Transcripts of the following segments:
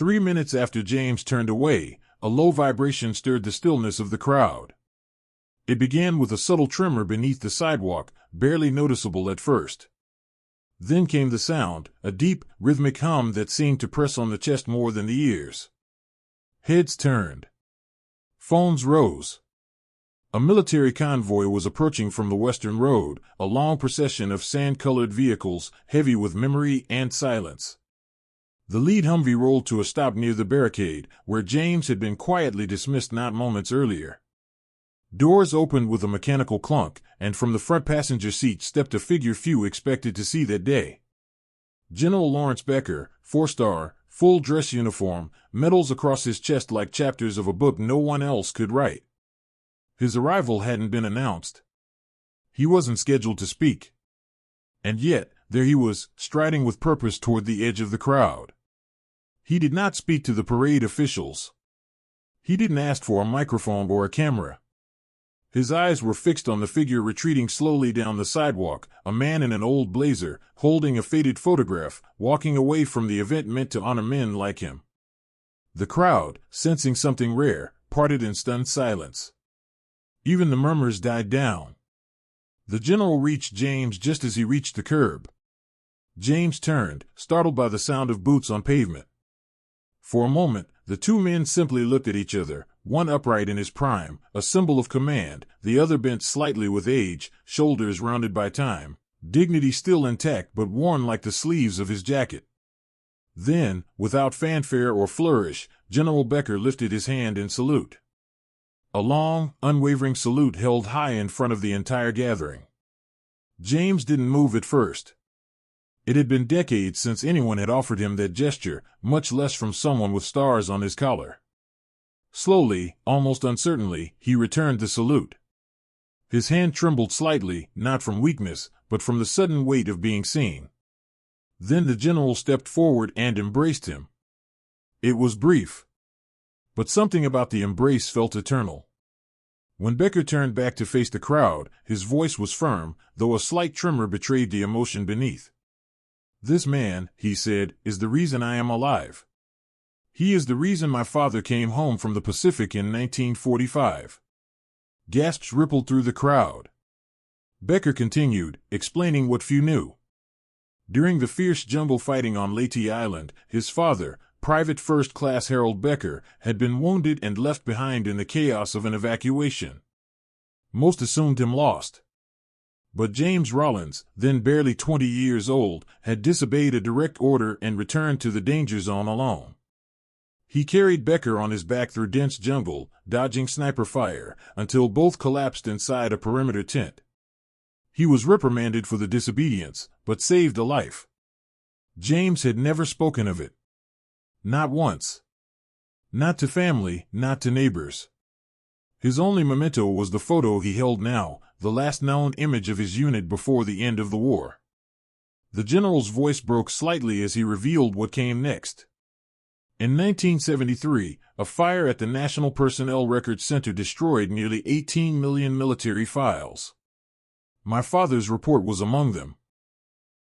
3 minutes after James turned away, a low vibration stirred the stillness of the crowd. It began with a subtle tremor beneath the sidewalk, barely noticeable at first. Then came the sound, a deep, rhythmic hum that seemed to press on the chest more than the ears. Heads turned. Phones rose. A military convoy was approaching from the western road, a long procession of sand-colored vehicles, heavy with memory and silence. The lead Humvee rolled to a stop near the barricade, where James had been quietly dismissed not moments earlier. Doors opened with a mechanical clunk, and from the front passenger seat stepped a figure few expected to see that day. General Lawrence Becker, 4-star, full dress uniform, medals across his chest like chapters of a book no one else could write. His arrival hadn't been announced. He wasn't scheduled to speak. And yet, there he was, striding with purpose toward the edge of the crowd. He did not speak to the parade officials. He didn't ask for a microphone or a camera. His eyes were fixed on the figure retreating slowly down the sidewalk, a man in an old blazer, holding a faded photograph, walking away from the event meant to honor men like him. The crowd, sensing something rare, parted in stunned silence. Even the murmurs died down. The general reached James just as he reached the curb. James turned, startled by the sound of boots on pavement. For a moment, the two men simply looked at each other, one upright in his prime, a symbol of command, the other bent slightly with age, shoulders rounded by time, dignity still intact but worn like the sleeves of his jacket. Then, without fanfare or flourish, General Becker lifted his hand in salute. A long, unwavering salute held high in front of the entire gathering. James didn't move at first. It had been decades since anyone had offered him that gesture, much less from someone with stars on his collar. Slowly, almost uncertainly, he returned the salute. His hand trembled slightly, not from weakness, but from the sudden weight of being seen. Then the general stepped forward and embraced him. It was brief. But something about the embrace felt eternal. When Becker turned back to face the crowd, his voice was firm, though a slight tremor betrayed the emotion beneath. "This man," he said, "is the reason I am alive. He is the reason my father came home from the Pacific in 1945. Gasps rippled through the crowd. Becker continued, explaining what few knew. During the fierce jungle fighting on Leyte Island, his father, Private First Class Harold Becker, had been wounded and left behind in the chaos of an evacuation. Most assumed him lost. But James Rollins, then barely 20 years old, had disobeyed a direct order and returned to the danger zone alone. He carried Becker on his back through dense jungle, dodging sniper fire, until both collapsed inside a perimeter tent. He was reprimanded for the disobedience, but saved a life. James had never spoken of it. Not once. Not to family, not to neighbors. His only memento was the photo he held now, the last known image of his unit before the end of the war. The general's voice broke slightly as he revealed what came next. In 1973, a fire at the National Personnel Records Center destroyed nearly 18 million military files. My father's report was among them.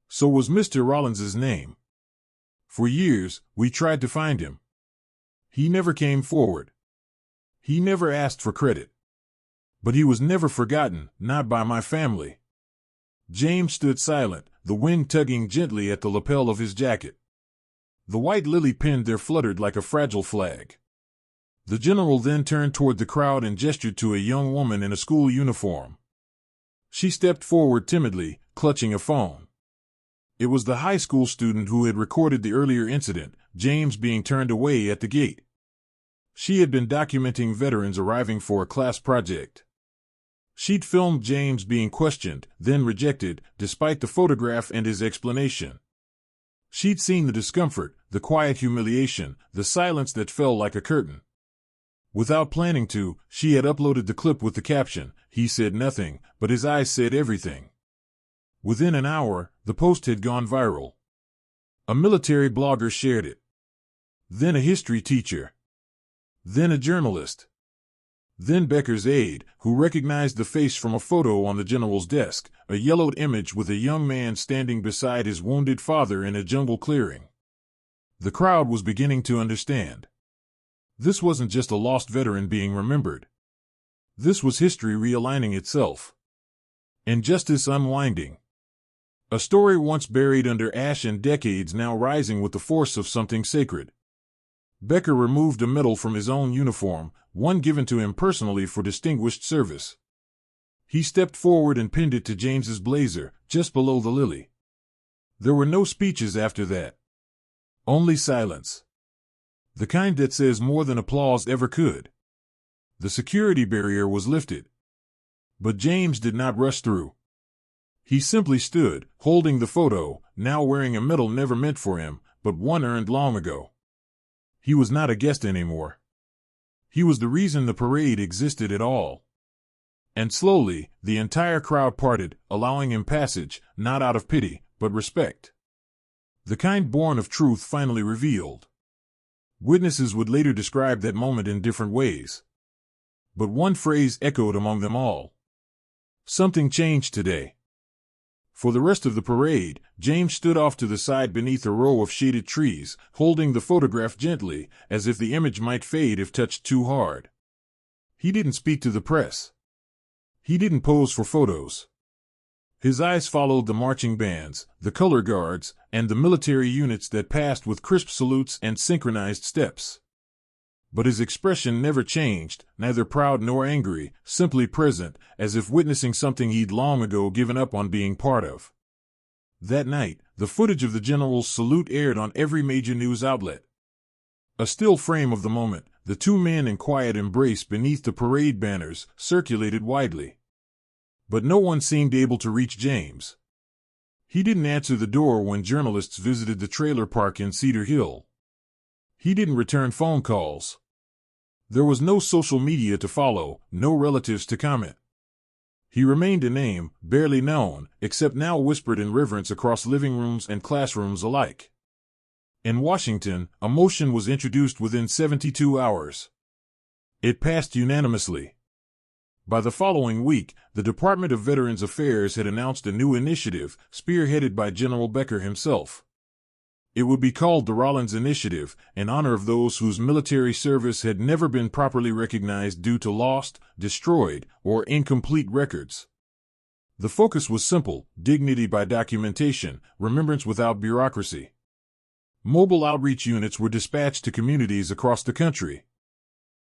So was Mr. Rollins's name. For years, we tried to find him. He never came forward. He never asked for credit. But he was never forgotten, not by my family. James stood silent, the wind tugging gently at the lapel of his jacket. The white lily pin there fluttered like a fragile flag. The general then turned toward the crowd and gestured to a young woman in a school uniform. She stepped forward timidly, clutching a phone. It was the high school student who had recorded the earlier incident, James being turned away at the gate. She had been documenting veterans arriving for a class project. She'd filmed James being questioned, then rejected, despite the photograph and his explanation. She'd seen the discomfort, the quiet humiliation, the silence that fell like a curtain. Without planning to, she had uploaded the clip with the caption, "He said nothing, but his eyes said everything." Within an hour, the post had gone viral. A military blogger shared it. Then a history teacher. Then a journalist. Then Becker's aide, who recognized the face from a photo on the general's desk, a yellowed image with a young man standing beside his wounded father in a jungle clearing. The crowd was beginning to understand. This wasn't just a lost veteran being remembered. This was history realigning itself. Injustice unwinding. A story once buried under ash and decades now rising with the force of something sacred. Becker removed a medal from his own uniform, one given to him personally for distinguished service. He stepped forward and pinned it to James's blazer, just below the lily. There were no speeches after that. Only silence. The kind that says more than applause ever could. The security barrier was lifted. But James did not rush through. He simply stood, holding the photo, now wearing a medal never meant for him, but one earned long ago. He was not a guest anymore. He was the reason the parade existed at all. And slowly, the entire crowd parted, allowing him passage, not out of pity, but respect. The kind born of truth finally revealed. Witnesses would later describe that moment in different ways. But one phrase echoed among them all. Something changed today. For the rest of the parade, James stood off to the side beneath a row of shaded trees, holding the photograph gently, as if the image might fade if touched too hard. He didn't speak to the press. He didn't pose for photos. His eyes followed the marching bands, the color guards, and the military units that passed with crisp salutes and synchronized steps. But his expression never changed, neither proud nor angry, simply present, as if witnessing something he'd long ago given up on being part of. That night, the footage of the general's salute aired on every major news outlet. A still frame of the moment, the two men in quiet embrace beneath the parade banners, circulated widely. But no one seemed able to reach James. He didn't answer the door when journalists visited the trailer park in Cedar Hill. He didn't return phone calls. There was no social media to follow, no relatives to comment. He remained a name, barely known, except now whispered in reverence across living rooms and classrooms alike. In Washington, a motion was introduced within 72 hours. It passed unanimously. By the following week, the Department of Veterans Affairs had announced a new initiative, spearheaded by General Becker himself. It would be called the Rollins Initiative, in honor of those whose military service had never been properly recognized due to lost, destroyed, or incomplete records. The focus was simple: dignity by documentation, remembrance without bureaucracy. Mobile outreach units were dispatched to communities across the country.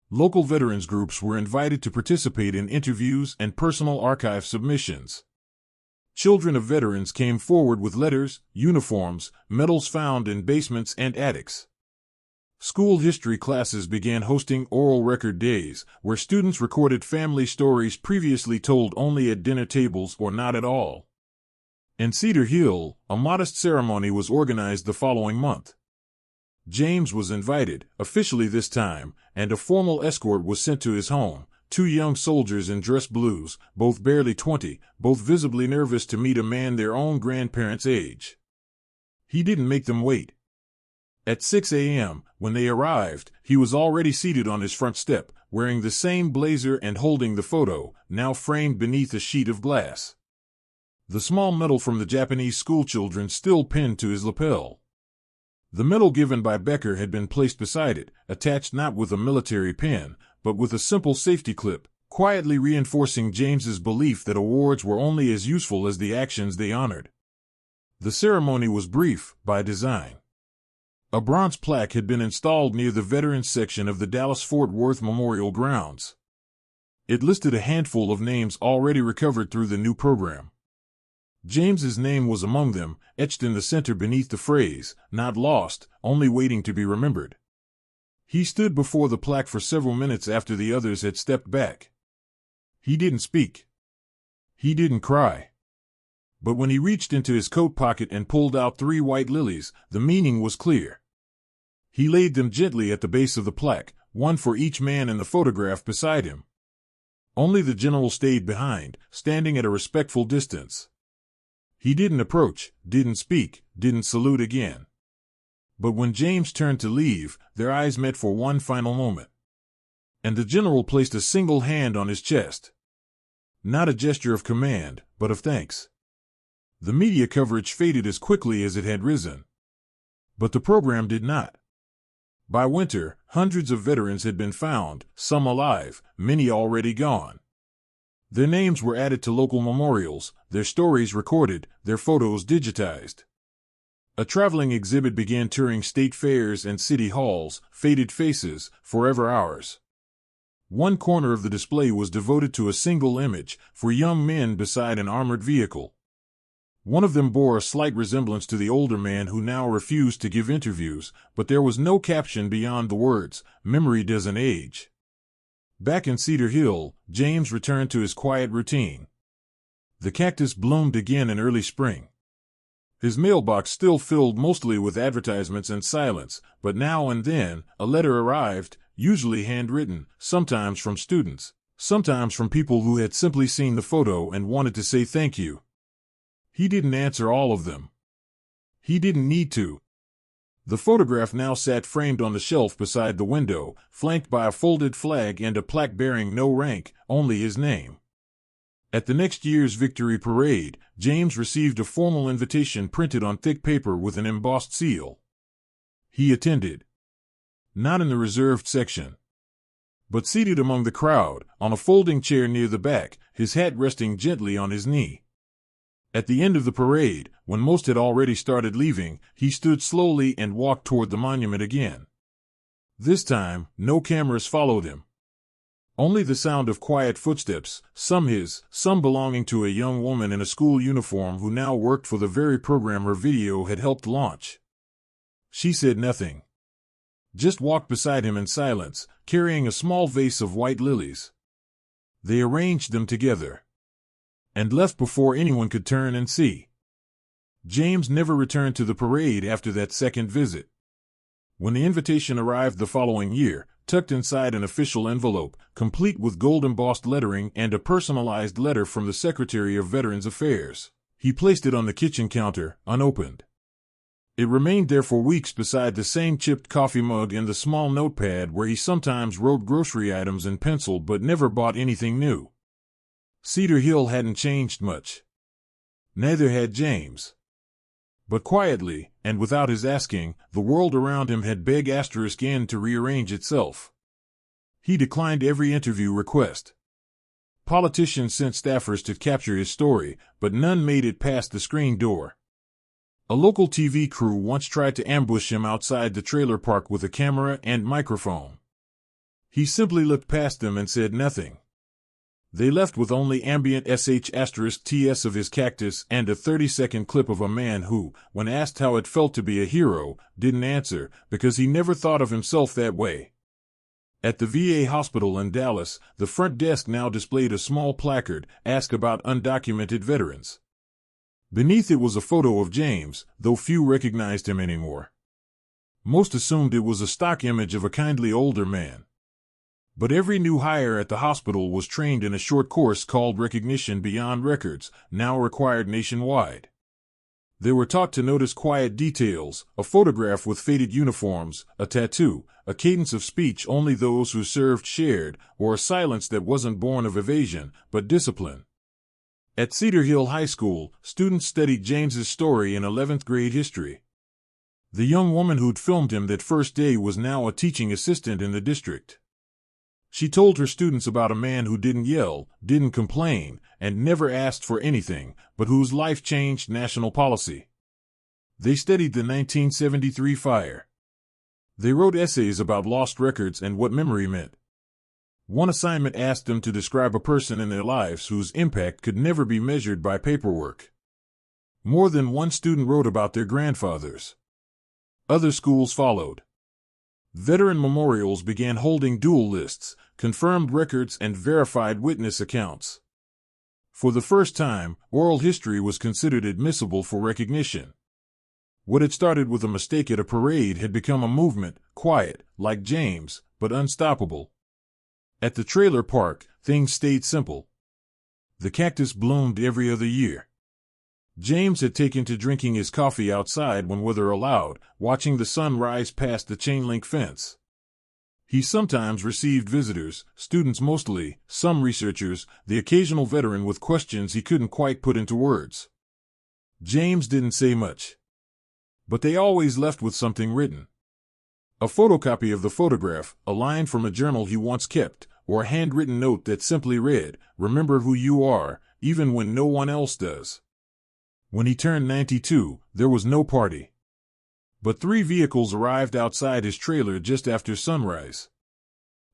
Local veterans groups were invited to participate in interviews and personal archive submissions. Children of veterans came forward with letters, uniforms, medals found in basements and attics. School history classes began hosting oral record days, where students recorded family stories previously told only at dinner tables or not at all. In Cedar Hill, a modest ceremony was organized the following month. James was invited, officially this time, and a formal escort was sent to his home. Two young soldiers in dress blues, both barely 20, both visibly nervous to meet a man their own grandparents' age. He didn't make them wait. At 6 a.m., when they arrived, he was already seated on his front step, wearing the same blazer and holding the photo, now framed beneath a sheet of glass. The small medal from the Japanese schoolchildren still pinned to his lapel. The medal given by Becker had been placed beside it, attached not with a military pin, but with a simple safety clip, quietly reinforcing James's belief that awards were only as useful as the actions they honored. The ceremony was brief, by design. A bronze plaque had been installed near the Veterans section of the Dallas-Fort Worth Memorial Grounds. It listed a handful of names already recovered through the new program. James's name was among them, etched in the center beneath the phrase, "Not lost, only waiting to be remembered." He stood before the plaque for several minutes after the others had stepped back. He didn't speak. He didn't cry. But when he reached into his coat pocket and pulled out 3 white lilies, the meaning was clear. He laid them gently at the base of the plaque, one for each man in the photograph beside him. Only the general stayed behind, standing at a respectful distance. He didn't approach, didn't speak, didn't salute again. But when James turned to leave, their eyes met for one final moment. And the general placed a single hand on his chest. Not a gesture of command, but of thanks. The media coverage faded as quickly as it had risen. But the program did not. By winter, hundreds of veterans had been found, some alive, many already gone. Their names were added to local memorials, their stories recorded, their photos digitized. A traveling exhibit began touring state fairs and city halls, Faded Faces, Forever Ours. One corner of the display was devoted to a single image, for young men beside an armored vehicle. One of them bore a slight resemblance to the older man who now refused to give interviews, but there was no caption beyond the words, "Memory doesn't age." Back in Cedar Hill, James returned to his quiet routine. The cactus bloomed again in early spring. His mailbox still filled mostly with advertisements and silence, but now and then a letter arrived, usually handwritten, sometimes from students, sometimes from people who had simply seen the photo and wanted to say thank you. He didn't answer all of them. He didn't need to. The photograph now sat framed on the shelf beside the window, flanked by a folded flag and a plaque bearing no rank, only his name. At the next year's victory parade, James received a formal invitation printed on thick paper with an embossed seal. He attended. Not in the reserved section, but seated among the crowd, on a folding chair near the back, his hat resting gently on his knee. At the end of the parade, when most had already started leaving, he stood slowly and walked toward the monument again. This time, no cameras followed him. Only the sound of quiet footsteps, some his, some belonging to a young woman in a school uniform who now worked for the very program her video had helped launch. She said nothing. Just walked beside him in silence, carrying a small vase of white lilies. They arranged them together and left before anyone could turn and see. James never returned to the parade after that second visit. When the invitation arrived the following year, tucked inside an official envelope, complete with gold-embossed lettering and a personalized letter from the Secretary of Veterans Affairs, he placed it on the kitchen counter, unopened. It remained there for weeks beside the same chipped coffee mug and the small notepad where he sometimes wrote grocery items in pencil but never bought anything new. Cedar Hill hadn't changed much. Neither had James. But quietly, and without his asking, the world around him had begged *N to rearrange itself. He declined every interview request. Politicians sent staffers to capture his story, but none made it past the screen door. A local TV crew once tried to ambush him outside the trailer park with a camera and microphone. He simply looked past them and said nothing. They left with only ambient *TS of his cactus and a 30-second clip of a man who, when asked how it felt to be a hero, didn't answer, because he never thought of himself that way. At the VA hospital in Dallas, the front desk now displayed a small placard, "Ask about undocumented veterans." Beneath it was a photo of James, though few recognized him anymore. Most assumed it was a stock image of a kindly older man. But every new hire at the hospital was trained in a short course called Recognition Beyond Records, now required nationwide. They were taught to notice quiet details, a photograph with faded uniforms, a tattoo, a cadence of speech only those who served shared, or a silence that wasn't born of evasion, but discipline. At Cedar Hill High School, students studied James's story in 11th grade history. The young woman who'd filmed him that first day was now a teaching assistant in the district. She told her students about a man who didn't yell, didn't complain, and never asked for anything, but whose life changed national policy. They studied the 1973 fire. They wrote essays about lost records and what memory meant. One assignment asked them to describe a person in their lives whose impact could never be measured by paperwork. More than one student wrote about their grandfathers. Other schools followed. Veteran memorials began holding dual lists, confirmed records, and verified witness accounts. For the first time, oral history was considered admissible for recognition. What had started with a mistake at a parade had become a movement, quiet, like James, but unstoppable. At the trailer park, things stayed simple. The cactus bloomed every other year. James had taken to drinking his coffee outside when weather allowed, watching the sun rise past the chain-link fence. He sometimes received visitors, students mostly, some researchers, the occasional veteran with questions he couldn't quite put into words. James didn't say much. But they always left with something written. A photocopy of the photograph, a line from a journal he once kept, or a handwritten note that simply read, "Remember who you are, even when no one else does." When he turned 92, there was no party. But 3 vehicles arrived outside his trailer just after sunrise.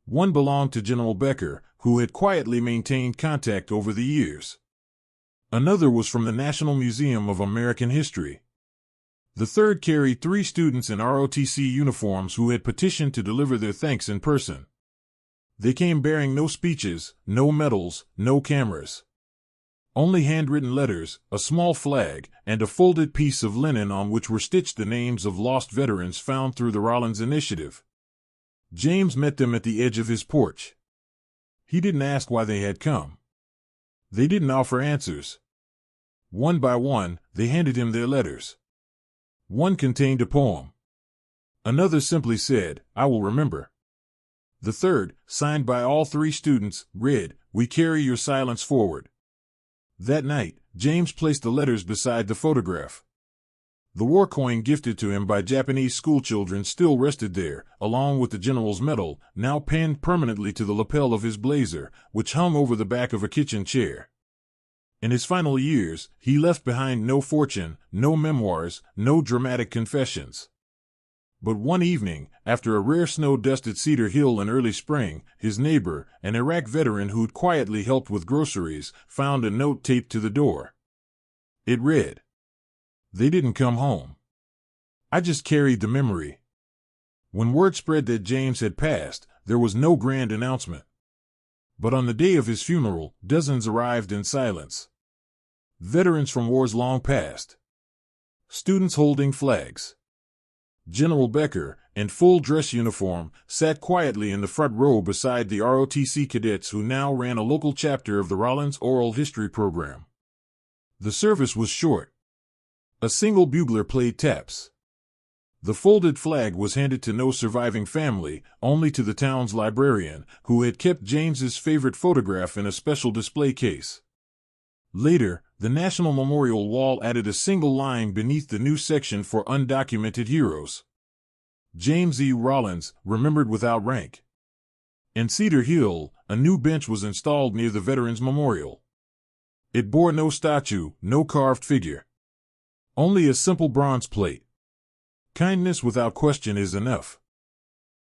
One belonged to General Becker, who had quietly maintained contact over the years. Another was from the National Museum of American History. The third carried 3 students in ROTC uniforms who had petitioned to deliver their thanks in person. They came bearing no speeches, no medals, no cameras. Only handwritten letters, a small flag, and a folded piece of linen on which were stitched the names of lost veterans found through the Rollins Initiative. James met them at the edge of his porch. He didn't ask why they had come. They didn't offer answers. One by one, they handed him their letters. One contained a poem. Another simply said, "I will remember." The third, signed by all 3 students, read, "We carry your silence forward." That night, James placed the letters beside the photograph. The war coin gifted to him by Japanese schoolchildren still rested there, along with the general's medal, now pinned permanently to the lapel of his blazer, which hung over the back of a kitchen chair. In his final years, he left behind no fortune, no memoirs, no dramatic confessions. But one evening, after a rare snow-dusted Cedar Hill in early spring, his neighbor, an Iraq veteran who'd quietly helped with groceries, found a note taped to the door. It read, "They didn't come home. I just carried the memory." When word spread that James had passed, there was no grand announcement. But on the day of his funeral, dozens arrived in silence. Veterans from wars long past. Students holding flags. General Becker, in full dress uniform, sat quietly in the front row beside the ROTC cadets who now ran a local chapter of the Rollins Oral History program. The service was short. A single bugler played taps. The folded flag was handed to no surviving family, only to the town's librarian, who had kept James's favorite photograph in a special display case. Later, the National Memorial Wall added a single line beneath the new section for undocumented heroes. James E. Rollins, remembered without rank. In Cedar Hill, a new bench was installed near the Veterans Memorial. It bore no statue, no carved figure. Only a simple bronze plate. Kindness without question is enough.